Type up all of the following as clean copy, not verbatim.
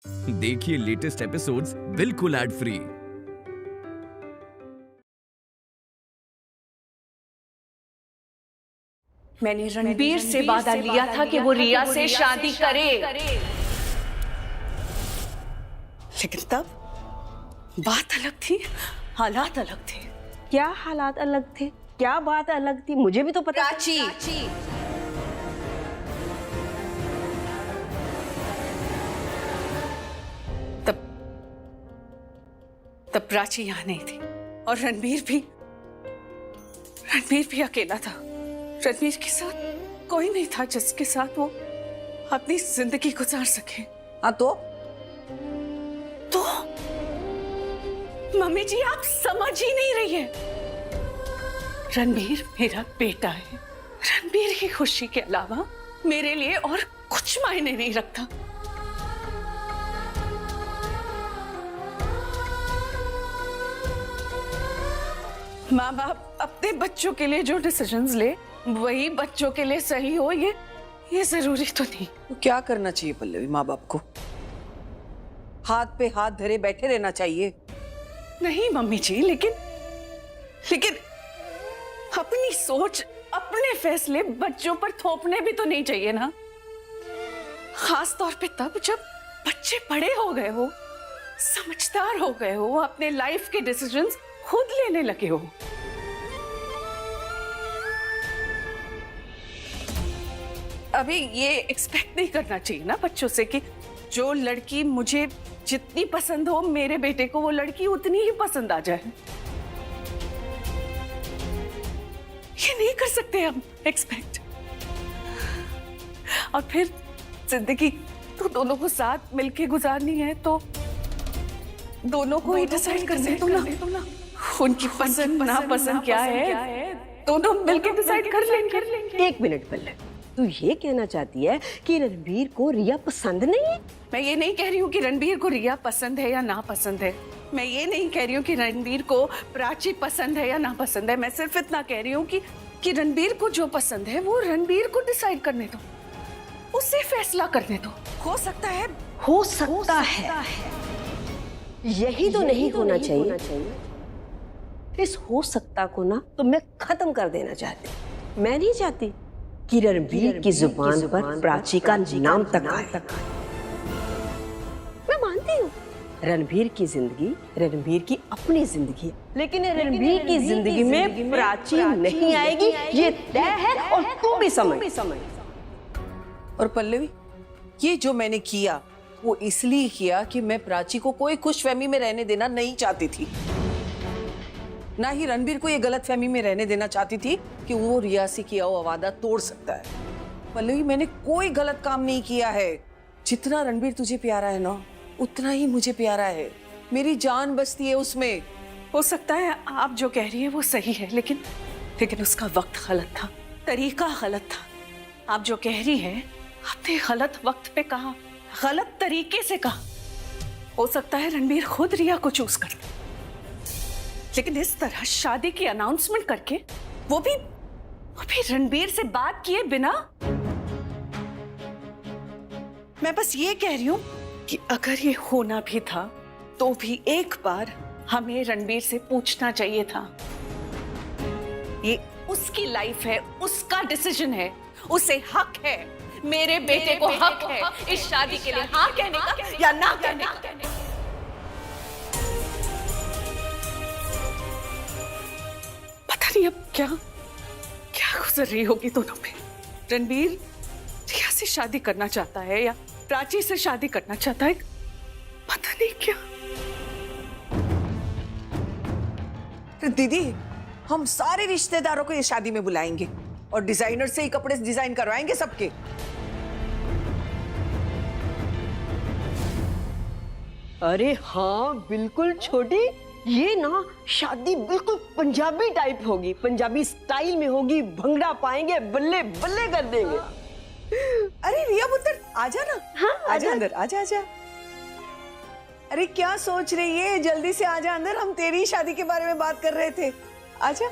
देखिए latest episodes बिल्कुल ad free. मैंने रणबीर से वादा लिया था कि वो रिया से शादी करे, लेकिन तब बात अलग थी, हालात अलग थे। क्या हालात अलग थे? क्या बात अलग थी? मुझे भी तो पता। प्राची, तब प्राची यहां नहीं थी और रणबीर भी अकेला था। रणबीर के साथ कोई नहीं था जिसके साथ वो अपनी जिंदगी गुजार सके। हाँ तो मम्मी जी आप समझ ही नहीं रही है। रणबीर मेरा बेटा है। रणबीर की खुशी के अलावा मेरे लिए और कुछ मायने नहीं रखता। माँ बाप अपने बच्चों के लिए जो डिसीजंस ले वही बच्चों के लिए सही हो, ये जरूरी तो नहीं। तो क्या करना चाहिए पल्लवी? माँ बाप को हाथ पे हाथ धरे बैठे रहना चाहिए? नहीं मम्मी जी, लेकिन अपनी सोच, अपने फैसले बच्चों पर थोपने भी तो नहीं चाहिए ना। खास तौर पे तब जब बच्चे बड़े हो गए हो, समझदार हो गए हो, अपने लाइफ के डिसीजंस खुद लेने लगे हो। अभी ये एक्सपेक्ट नहीं करना चाहिए ना बच्चों से कि जो लड़की मुझे जितनी पसंद हो मेरे बेटे को वो लड़की उतनी ही पसंद आ जाए। ये नहीं कर सकते हम एक्सपेक्ट। और फिर जिंदगी तो दोनों को साथ मिलके गुजारनी है, तो दोनों को ही डिसाइड करने दो ना। उनकी पसंद ना पसंद क्या है दोनों मिलके डिसाइड कर लेंगे। एक मिनट पल्लवी, तू ये कहना चाहती है कि रणबीर को रिया पसंद नहीं है? मैं ये नहीं कह रही हूँ कि रणबीर को रिया पसंद है या ना पसंद है। मैं ये नहीं कह रही हूँ कि रणबीर को प्राची पसंद है या ना पसंद है। मैं सिर्फ इतना कह रही हूँ कि रणबीर को जो पसंद है वो रणबीर को डिसाइड करने दो, उसे फैसला करने दो। हो सकता है यही तो नहीं होना चाहिए। इस हो सकता को ना तो मैं खत्म कर देना चाहती। मैं नहीं चाहती कि रणबीर की जुबान पर प्राची का नाम तक आए। मैं मानती हूँ रणबीर की जिंदगी रणबीर की अपनी जिंदगी है, लेकिन रणबीर की जिंदगी में प्राची नहीं आएगी, ये तय है। और तू भी समझ। और पल्लवी, ये जो मैंने किया वो इसलिए किया कि मैं प्राची को कोई खुशफहमी में रहने देना नहीं चाहती थी, ना ही रणबीर को ये गलतफहमी में रहने देना चाहती थी कि वो रिया से किया हुआ वादा तोड़ सकता है। पल्लवी, मैंने कोई गलत काम नहीं किया है। जितना रणबीर तुझे प्यारा है ना, उतना ही मुझे प्यारा है। मेरी जान बसती है उसमें। हो सकता है आप जो कह रही है वो सही है, लेकिन उसका वक्त गलत था, तरीका गलत था। आप जो कह रही है आपने गलत वक्त पे कहा, गलत तरीके से कहा। हो सकता है रणबीर खुद रिया को चूज करता, लेकिन इस तरह शादी की अनाउंसमेंट करके वो भी रणबीर से बात किए बिना। मैं बस ये कह रही हूं कि अगर ये होना भी था तो भी एक बार हमें रणबीर से पूछना चाहिए था। ये उसकी लाइफ है, उसका डिसीजन है, उसे हक है, मेरे बेटे को हक है इस शादी के लिए हाँ कहने का या ना कहने का। पता नहीं अब क्या गुजर रही होगी दोनों पे। रणबीर रिया से शादी करना चाहता है या प्राची से शादी करना चाहता है, पता नहीं क्या। दीदी, हम सारे रिश्तेदारों को ये शादी में बुलाएंगे और डिजाइनर से ही कपड़े डिजाइन करवाएंगे सबके। अरे हाँ बिल्कुल छोटी, ये ना शादी बिल्कुल पंजाबी टाइप होगी, पंजाबी स्टाइल में होगी। भंगड़ा पाएंगे, बल्ले बल्ले कर देंगे। अरे रिया पुत्र, आजा ना। हाँ, आजा अंदर, आजा। अरे क्या सोच रही है? जल्दी से आजा अंदर, हम तेरी ही शादी के बारे में बात कर रहे थे। आजा।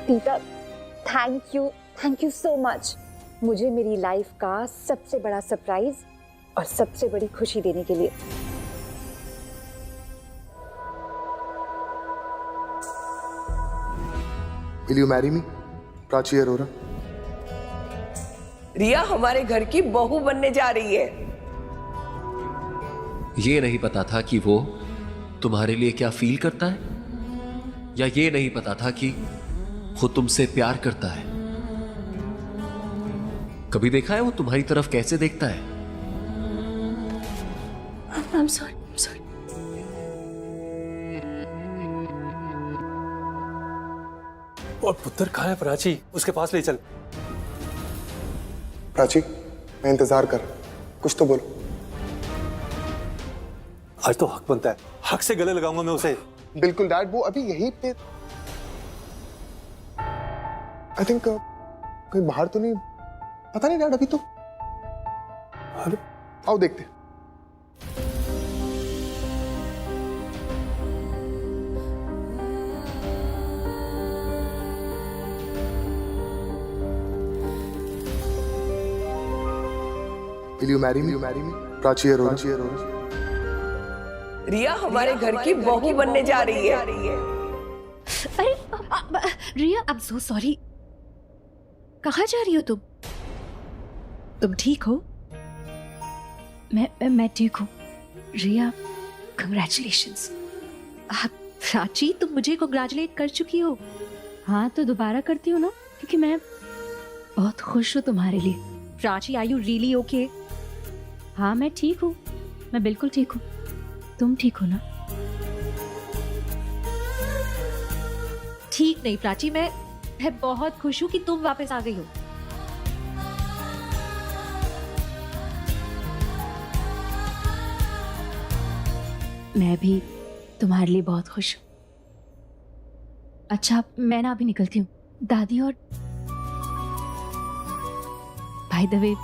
Peter, thank you so much. मुझे मेरी लाइफ का सबसे बड़ा सरप्राइज और सबसे बड़ी खुशी देने के लिए। Will you marry me? Prachi Arora. रिया हमारे घर की बहू बनने जा रही है। ये नहीं पता था कि वो तुम्हारे लिए क्या फील करता है, या ये नहीं पता था कि वो तुमसे प्यार करता है। कभी देखा है वो तुम्हारी तरफ कैसे देखता है? I'm sorry, I'm sorry. और पुत्र कहाँ है प्राची? उसके पास ले चल। प्राची, मैं इंतजार कर, कुछ तो बोलो। आज तो हक बनता है, हक से गले लगाऊंगा मैं उसे। बिल्कुल डैड, वो अभी यहीं पे आई थिंक कहीं बाहर तो नहीं, पता नहीं डैड अभी तो। अरे आओ देखते। Will you marry me? Prachi Arora. रिया हमारे घर की बहू बनने जा रही है। अरे रिया, आई एम सो सॉरी। कहाँ जा रही हो तुम? तुम ठीक हो? मैं ठीक हूँ। रिया, कंग्रेचुलेशंस। प्राची, तुम मुझे कंग्रेचुलेट कर चुकी हो। हाँ तो दोबारा करती हो ना, क्योंकि मैं बहुत खुश हूँ तुम्हारे लिए। Prachi, are you really okay? हाँ मैं ठीक हूँ, मैं बिल्कुल ठीक हूँ। तुम ठीक हो ना? ठीक नहीं प्राची, मैं बहुत खुश हूँ कि तुम वापस आ गई हो। मैं भी तुम्हारे लिए बहुत खुश हूँ। अच्छा, मैं ना अभी निकलती हूँ। दादी और बाय द वे,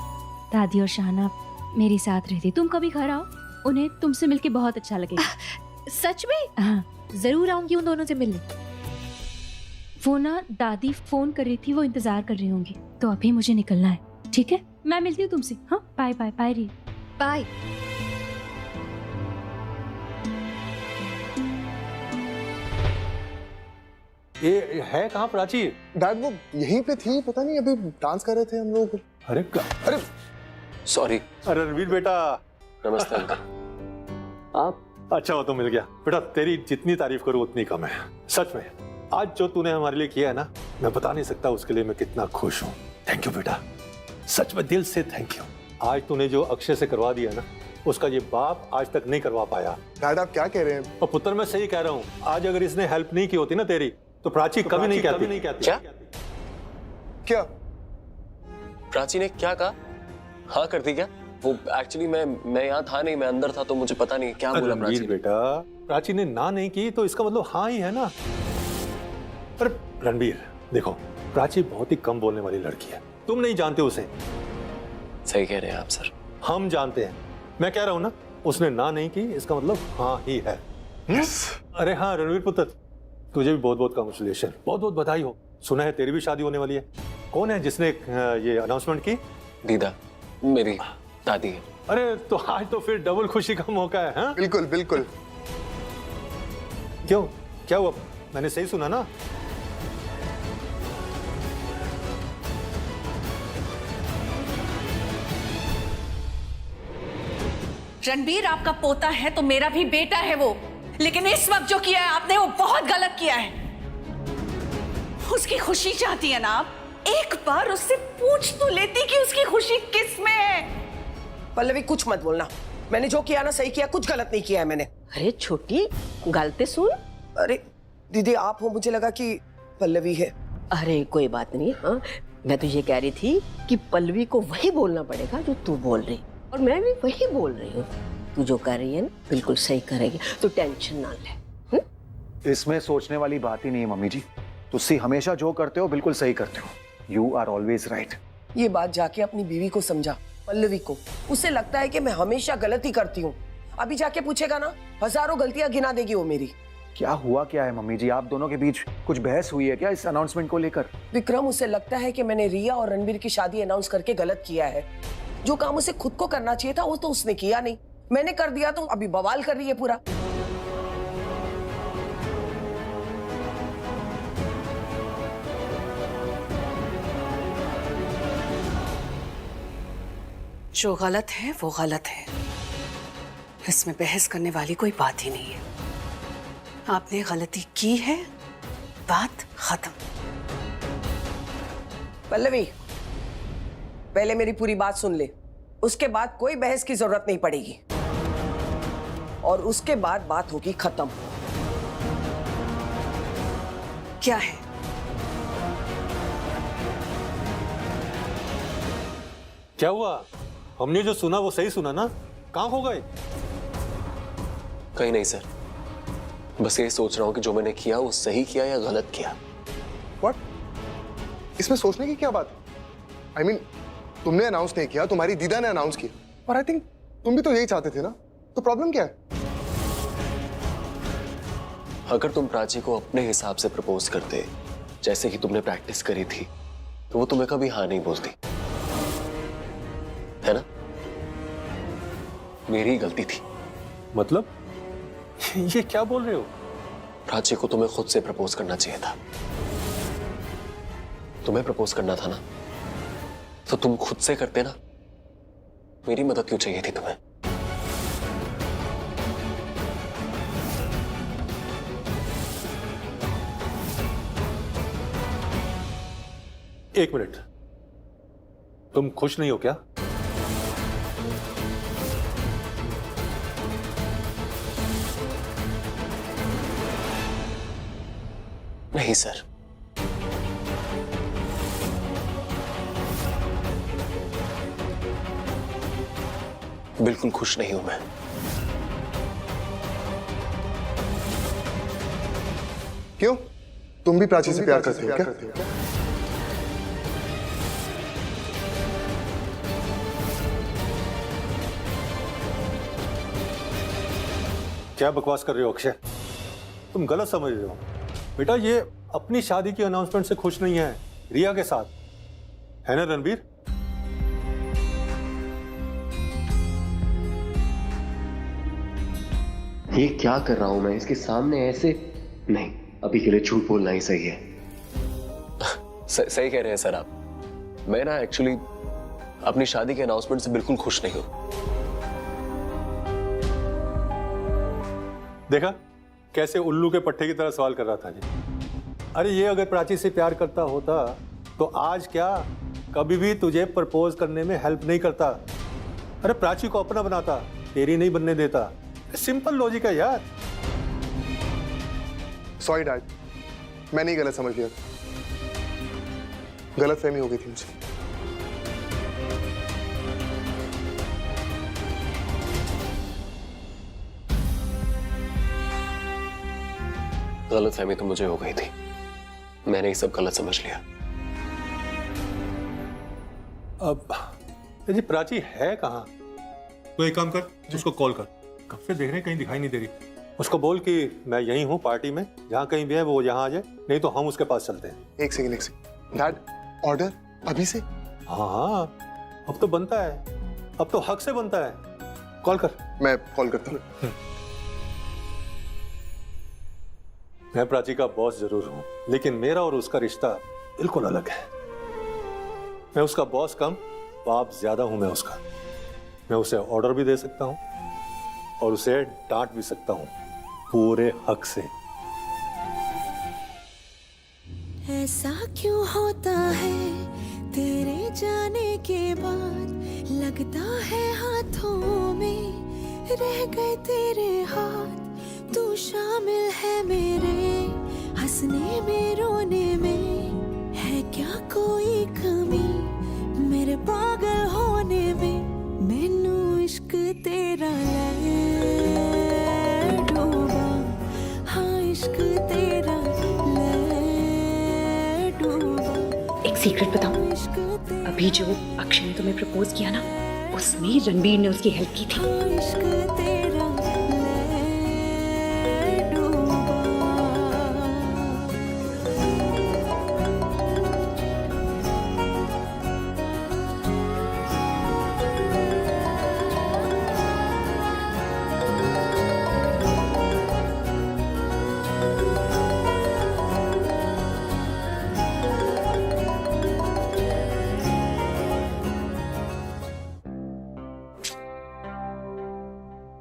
दादी और शाहना मेरे साथ रहती। तुम कभी घर आओ, उन्हें तुमसे मिलके बहुत अच्छा लगेगा। सच में? हाँ, जरूर आऊंगी उन दोनों से मिलने। वो ना दादी फोन कर रही थी, वो इंतजार कर रही होंगी, तो अभी मुझे निकलना है। ठीक है, मैं मिलती हूँ तुमसे। हाँ, बाय बाय बाय री बाय। ये है कहाँ प्राची? डैड वो यहीं पे थी, पता नहीं अभी डांस कर रहे थे हम लोग। अरे अरे सॉरी। अरे रणवीर बेटा। नमस्ते अंकल। आप? अच्छा हो तो मिल गया बेटा। तेरी जितनी तारीफ करूँ उतनी कम है। सच में आज जो तूने हमारे लिए किया है ना, मैं बता नहीं सकता उसके लिए मैं कितना खुश हूँ। थैंक यू बेटा, सच में दिल से थैंक यू। आज तूने जो अक्षय से करवा दिया ना, उसका ये बाप आज तक नहीं करवा पाया। डैड आप क्या कह रहे हैं? और पुत्र मैं सही कह रहा हूँ। आज अगर इसने हेल्प नहीं की होती ना तेरी, तो प्राची कभी नहीं कहती। क्या? क्या प्राची ने क्या कहा? हाँ कर दी क्या? वो एक्चुअली मैं यहाँ था नहीं, मैं अंदर था, तो मुझे पता नहीं क्या बोला प्राची ने। बेटा, प्राची ने ना नहीं की तो इसका मतलब हाँ ही है ना। पर रणबीर देखो, प्राची बहुत ही कम बोलने वाली लड़की है। तुम नहीं जानते उसे। सही कह रहे हैं आप सर। हम जानते हैं। मैं कह रहा हूँ ना, उसने ना नहीं की, इसका मतलब हाँ ही है। अरे हाँ रणवीर पुत्र, तुझे भी बहुत बहुत कांग्रेचुलेशन, बहुत बहुत बधाई हो। सुना है तेरी भी शादी होने वाली है। कौन है जिसने ये अनाउंसमेंट की? दीदा, मेरी दादी है। अरे तो आज तो फिर डबल खुशी का मौका है। हाँ बिल्कुल बिल्कुल। क्यों, क्या हुआ? मैंने सही सुना ना? रणबीर आपका पोता है तो मेरा भी बेटा है वो, लेकिन इस वक्त जो किया है आपने वो बहुत गलत किया है। उसकी खुशी चाहती है ना आप, एक बार उससे पूछ तो लेती कि उसकी खुशी किस में है। पल्लवी कुछ मत बोलना, मैंने जो किया ना सही किया, कुछ गलत नहीं किया है मैंने। अरे छोटी गलती सुन। अरे दीदी आप हो, मुझे लगा कि पल्लवी है। अरे कोई बात नहीं। हाँ मैं तो ये कह रही थी कि पल्लवी को वही बोलना पड़ेगा जो तू बोल रही, और मैं भी वही बोल रही हूँ। तू जो कर रही है ना बिल्कुल सही करेगी, तो टेंशन ना ले। इसमें सोचने वाली बात ही नहीं है मम्मी जी। तुसी हमेशा जो करते हो बिल्कुल सही करते हो। You are always right. ये बात जाके अपनी बीवी को समझा, पल्लवी को। उसे लगता है कि मैं हमेशा गलती करती हूँ। अभी जाके पूछेगा ना, हजारों गलतियां गिना देगी वो मेरी। क्या हुआ क्या है मम्मी जी? आप दोनों के बीच कुछ बहस हुई है क्या इस अनाउंसमेंट को लेकर? विक्रम, उसे लगता है कि मैंने रिया और रणबीर की शादी अनाउंस करके गलत किया है। जो काम उसे खुद को करना चाहिए था वो तो उसने किया नहीं, मैंने कर दिया तो अभी बवाल कर रही है पूरा। जो गलत है वो गलत है, इसमें बहस करने वाली कोई बात ही नहीं है। आपने गलती की है, बात खत्म। पल्लवी, पहले मेरी पूरी बात सुन ले, उसके बाद कोई बहस की जरूरत नहीं पड़ेगी और उसके बाद बात होगी खत्म। क्या है? क्या हुआ? हमने जो सुना वो सही सुना ना? कहाँ खो गए? कहीं नहीं सर, बस ये सोच रहा हूं कि जो मैंने किया वो सही किया या गलत किया। व्हाट? इसमें सोचने की क्या बात है? आई मीन, तुमने अनाउंस नहीं किया, तुम्हारी दीदा ने अनाउंस किया, और आई थिंक तुम भी तो यही चाहते थे ना, तो प्रॉब्लम क्या है? अगर तुम प्राची को अपने हिसाब से प्रपोज करते, जैसे कि तुमने प्रैक्टिस करी थी, तो वो तुम्हें कभी हाँ नहीं बोलती, है ना? मेरी ही गलती थी। मतलब ये क्या बोल रहे हो? प्राची को तुम्हें खुद से प्रपोज करना चाहिए था। तुम्हें प्रपोज करना था ना, तो तुम खुद से करते ना। मेरी मदद क्यों चाहिए थी तुम्हें? एक मिनट, तुम खुश नहीं हो क्या? नहीं सर, बिल्कुल खुश नहीं हूं मैं। क्यों? तुम भी प्राची से प्यार करते हो क्या? क्या बकवास कर रहे हो अक्षय? तुम गलत समझ रहे हो। बेटा, ये अपनी शादी की अनाउंसमेंट से खुश नहीं है, रिया के साथ है ना रणबीर? ये क्या कर रहा हूं मैं इसके सामने ऐसे? नहीं, अभी के लिए झूठ बोलना ही सही है। सही कह रहे हैं सर आप। मैं ना एक्चुअली अपनी शादी के अनाउंसमेंट से बिल्कुल खुश नहीं हूं। देखा कैसे उल्लू के पट्टे की तरह सवाल कर रहा था जी। अरे ये अगर प्राची से प्यार करता होता तो आज क्या कभी भी तुझे प्रपोज करने में हेल्प नहीं करता। अरे प्राची को अपना बनाता, तेरी नहीं बनने देता। सिंपल लॉजिक है यार। सॉरी डैड, मैंने ही गलत समझ लिया, गलतफहमी हो गई थी मुझसे। गलतफहमी तो मुझे हो गई थी, मैंने ही सब गलत समझ लिया। अब जी प्राची है कहाँ? तो एक काम कर, उसको कॉल कर। कब से देख रहे हैं, कहीं दिखाई नहीं दे रही। उसको बोल कि मैं यहीं हूँ पार्टी में, जहाँ कहीं भी है वो यहाँ आ जाए, नहीं तो हम उसके पास चलते हैं। एक सेकंड डैड, ऑर्डर अभी से? हाँ, अब तो बनता है, अब तो हक से बनता है। कॉल कर। मैं कॉल करता हूँ। मैं प्राची का बॉस जरूर हूँ, लेकिन मेरा और उसका रिश्ता बिल्कुल अलग है। मैं उसका बॉस कम, बाप ज्यादा हूं मैं उसका। मैं उसे ऑर्डर भी दे सकता हूँ और उसे डांट भी सकता हूँ पूरे हक से। ऐसा क्यों होता है तेरे जाने के बाद, लगता है हाथों में रह गए तेरे हाथ। तू शामिल है मेरे हंसने में रोने में, है क्या कोई कमी मेरे पागल होने में। मैनू इश्क तेरा ले डूबा, हाँ इश्क तेरा ले डूबा। एक सीक्रेट बताऊं, अभी जो अक्षय ने तुम्हें प्रपोज किया ना, उसमें रणबीर ने उसकी हेल्प की थी। इश्क तेरा ले डूबा।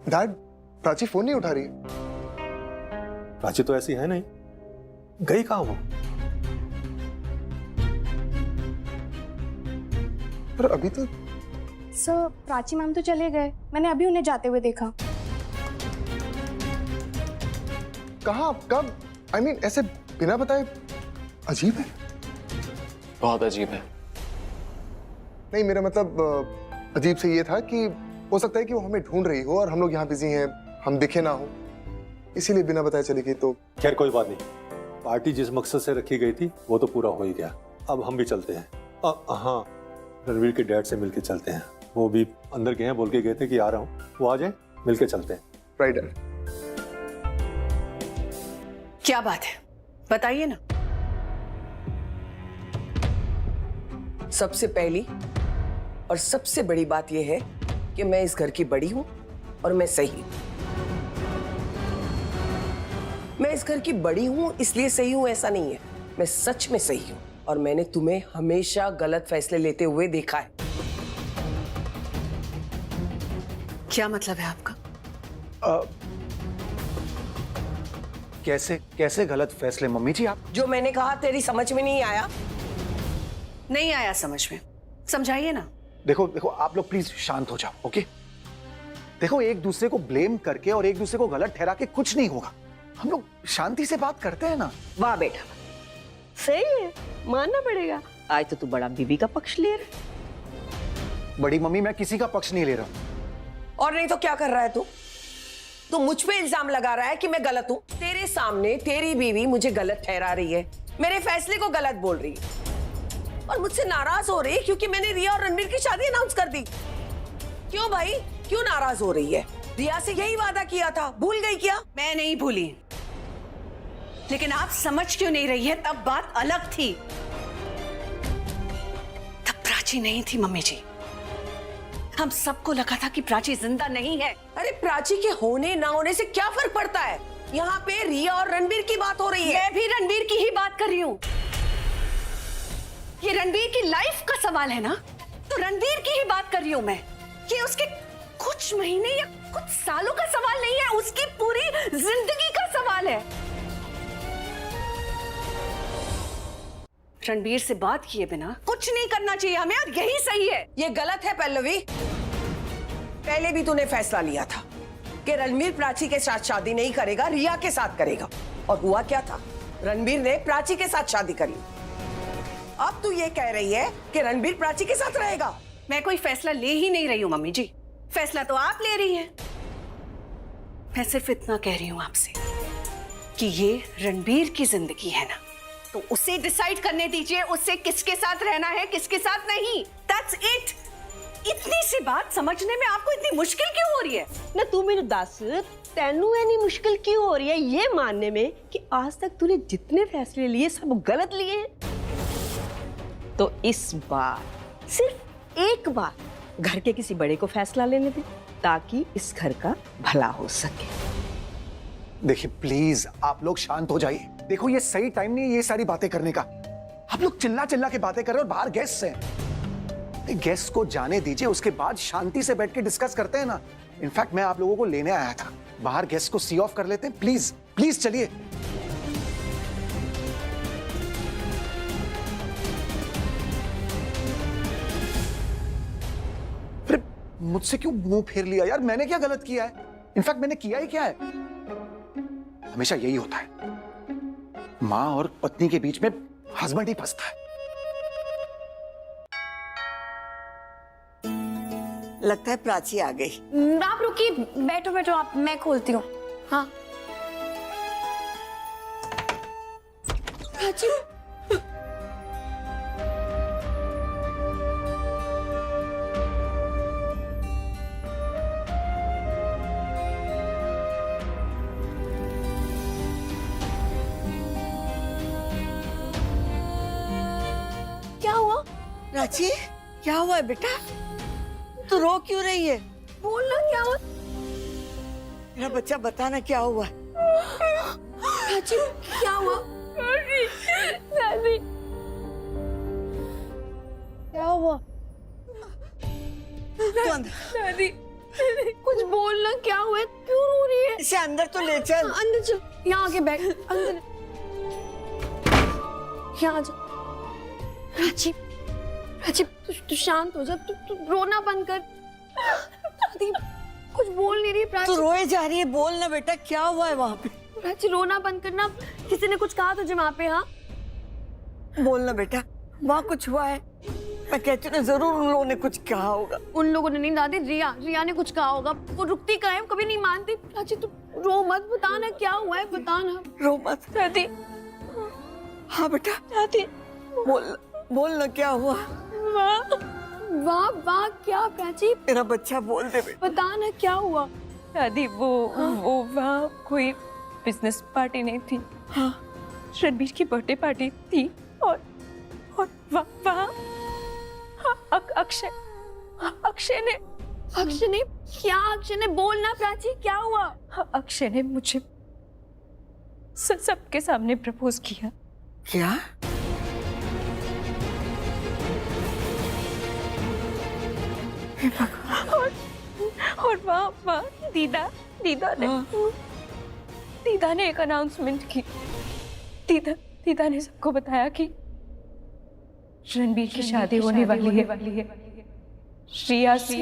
डैड, प्राची फोन नहीं उठा रही है। प्राची तो ऐसी है नहीं, गई कहाँ वो? पर अभी तो सर, प्राची मैम तो चले गए, मैंने अभी उन्हें जाते हुए देखा। कहाँ, कब? I mean, ऐसे बिना बताए अजीब है। बहुत अजीब है। नहीं, मेरा मतलब अजीब से ये था कि हो सकता है कि वो हमें ढूंढ रही हो और हम लोग यहाँ बिजी हैं, हम दिखे ना हो, इसीलिए बिना बताए चली गई। तो खैर कोई बात नहीं, पार्टी जिस मकसद से रखी गई थी वो तो पूरा हो ही गया। अब हम भी चलते हैं। हाँ, रणवीर के डैड से मिलके चलते हैं। वो भी अंदर गए हैं, बोल के गए थे कि आ रहा हूँ, वो आ जाए, मिलके चलते हैं। Right dad. क्या बात है, बताइए ना। सबसे पहली और सबसे बड़ी बात यह है कि मैं इस घर की बड़ी हूं और मैं सही हूं। मैं इस घर की बड़ी हूं इसलिए सही हूं ऐसा नहीं है, मैं सच में सही हूं और मैंने तुम्हें हमेशा गलत फैसले लेते हुए देखा है। क्या मतलब है आपका? कैसे कैसे गलत फैसले मम्मी जी? आप जो मैंने कहा तेरी समझ में नहीं आया? नहीं आया समझ में, समझाइए ना। देखो देखो, आप लोग प्लीज शांत हो जाओ, ओके? देखो, एक दूसरे को ब्लेम करके और एक दूसरे को गलत ठहरा के कुछ नहीं होगा। हम लोग शांति से बात करते हैं ना। वाह बेटा, सही है, मानना पड़ेगा। आज तो तू बड़ा बीबी का पक्ष ले रहा है। बड़ी मम्मी, मैं किसी का पक्ष नहीं ले रहा हूं। और नहीं तो क्या कर रहा है तू? तू मुझ पे इल्जाम लगा रहा है कि मैं गलत हूं। तेरे सामने तेरी बीवी मुझे गलत ठहरा रही है, मेरे फैसले को गलत बोल रही है और मुझसे नाराज हो रही है क्योंकि मैंने रिया और रणबीर की शादी अनाउंस कर दी। क्यों भाई, क्यों नाराज हो रही है? रिया से यही वादा किया था, भूल गई क्या? मैं नहीं भूली, लेकिन आप समझ क्यों नहीं रही है? तब बात अलग थी, तब प्राची नहीं थी मम्मी जी। हम सबको लगा था कि प्राची जिंदा नहीं है। अरे प्राची के होने ना होने से क्या फर्क पड़ता है? यहाँ पे रिया और रणबीर की बात हो रही है। मैं भी रणबीर की ही बात कर रही हूँ। ये रणबीर की लाइफ का सवाल है ना, तो रणबीर की ही बात कर रही हूँ मैं। ये उसके कुछ महीने या कुछ सालों का सवाल नहीं है, उसकी पूरी जिंदगी का सवाल है। रणबीर से बात किए बिना कुछ नहीं करना चाहिए हमें, और यही सही है। ये गलत है पल्लवी। पहले भी तूने फैसला लिया था कि रणबीर प्राची के साथ शादी नहीं करेगा, रिया के साथ करेगा, और हुआ क्या था? रणबीर ने प्राची के साथ शादी करी। अब तू ये कह रही है कि रणबीर प्राची के साथ रहेगा। मैं कोई फैसला ले ही नहीं रही हूँ मम्मी जी, फैसला तो आप ले रही हैं। मैं सिर्फ इतना कह रही हूँ आपसे कि ये रणबीर की जिंदगी है ना, तो उसे डिसाइड करने दीजिए, उससे किसके साथ रहना है किसके साथ नहीं। That's it. इतनी सी बात समझने में आपको इतनी मुश्किल क्यों हो रही है? ना तू मेरे दस, तेनू इतनी मुश्किल क्यों हो रही है ये मानने में कि आज तक तूने जितने फैसले लिए सब गलत लिए हैं? तो इस बार, सिर्फ एक बार घर के किसी बड़े को फैसला लेने दे ताकि इस घर का भला हो सके। देखिए प्लीज, आप लोग शांत हो जाइए। देखो, ये सही टाइम नहीं है ये सारी बातें करने का। आप लोग चिल्ला चिल्ला के बातें कर रहे हो और बाहर गेस्ट हैं। गेस्ट को जाने दीजिए, उसके बाद शांति से बैठ के डिस्कस करते हैं ना। इनफैक्ट मैं आप लोगों को लेने आया था, बाहर गेस्ट को सी ऑफ कर लेते हैं। प्लीज प्लीज चलिए। फिर मुझसे क्यों मुंह फेर लिया यार? मैंने क्या गलत किया है? इनफैक्ट मैंने किया ही क्या है? हमेशा यही होता है, माँ और पत्नी के बीच में हस्बैंड ही फंसता है। लगता है प्राची आ गई। आप रुकिए, बैठो बैठो आप, मैं खोलती हूँ। हाँ प्राची, क्या हुआ? प्राची क्या हुआ है बेटा? तू रो क्यों रही है? बोलना क्या हुआ? मेरा बच्चा बताना क्या हुआ? प्राची क्या हुआ? दादी क्या हुआ? तू अंदर, दादी कुछ बोलना, क्या हुआ है? क्यों रो रही है? इसे अंदर तो ले चल। अंदर चल, यहाँ आके बैठ, अंदर यहाँ आ जा। प्राची, प्राची तू शांत हो जा, तू रोना बंद कर। दादी कुछ बोल नहीं रही प्राची। तू रोए जा रही है, बोल ना बेटा, क्या हुआ है वहाँ पे? प्राची रोना बंद करना। किसी ने कुछ कहा तुझे वहाँ पे? हाँ बोल ना बेटा, वहाँ कुछ हुआ है? मैं कहती हूँ ना, जरूर उन लोगों ने कुछ कहा होगा। उन लोगों ने नहीं दादी, रिया ने कुछ कहा होगा। वो रुकती कहाँ है, वो कभी नहीं मानती। प्राची तू रो मत, बता ना क्या हुआ है, बता ना। रो मत दादी। हाँ बेटा, दादी बोल ना क्या हुआ? वाह वाह वाह, क्या प्राची? मेरा बच्चा बोल दे बेटा। बता ना क्या हुआ? दादी वो वहाँ कोई बिजनेस पार्टी नहीं थी। हाँ, रणबीर की बर्थडे पार्टी थी और वहाँ अक्षय ने क्या? अक्षय ने? बोलना प्राची, क्या हुआ? अक्षय ने मुझे सबके सामने प्रपोज किया। क्या? और वहाँ दीदा ने एक अनाउंसमेंट की। दीदा ने सबको बताया कि रणबीर की शादी होने वाली है रिया से।